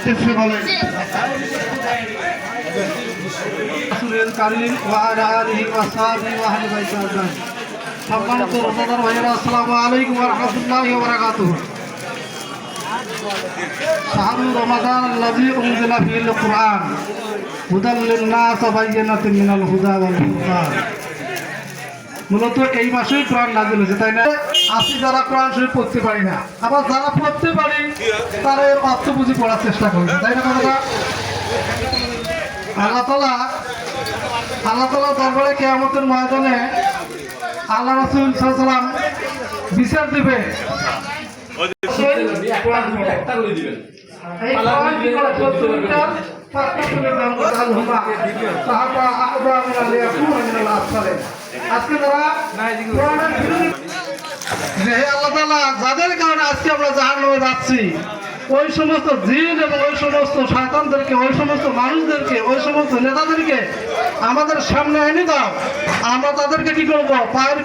এসে বলেন রাসূলুল কারীম ওয়া আলা আলিহি ওয়া সাহবিহি ওয়া আহলি বাইতি আজমাইন। সম্মানিত রোজাদার ভাইয়েরা, আসসালামু আলাইকুম ওয়া রাহমাতুল্লাহি ওয়া বারাকাতুহু। শাহরু রমাদান আল্লাযী উনজিলা ফীহিল কুরআন হুদাল লিন-নাস ওয়া বায়্যিনাতিন মিনাল হুদা ওয়াল ফুরকান। মূলত এই মাসেই কোরআন নাযিল হয়েছে, তাই না? আসি যারা কোরআন শরীফ পড়তে পারি না, আবার যারা পড়তে পারি তারা এর অর্থ বুঝি পড়ার চেষ্টা করছে, তাই না? কথা আল্লাহ তাআলা দরবারে কিয়ামতের ময়দানে আল্লাহ রাসূল সাল্লাল্লাহু আলাইহি ওয়াসাল্লাম বিচার দিবে। এই কোরআন কি করে 14 মিটার 5 মিটার আল-হুমা সাহাবা আহবা মিনাল ইয়াকুন মিনাল আসফালে। আজকে যারা কোরআনের বিরোধী, যে আল্লাহ তাআলা যাদের কারণে আজকে আমরা জাহান্নামে যাচ্ছি, ওই সমস্ত জিন এবং ওই সমস্ত শয়তানদেরকে, ওই সমস্ত মানুষদেরকে, ওই সমস্ত নেতাদেরকে আমাদের সামনে এনে দাও, আমরা তাদেরকে কি করবো? পায়ের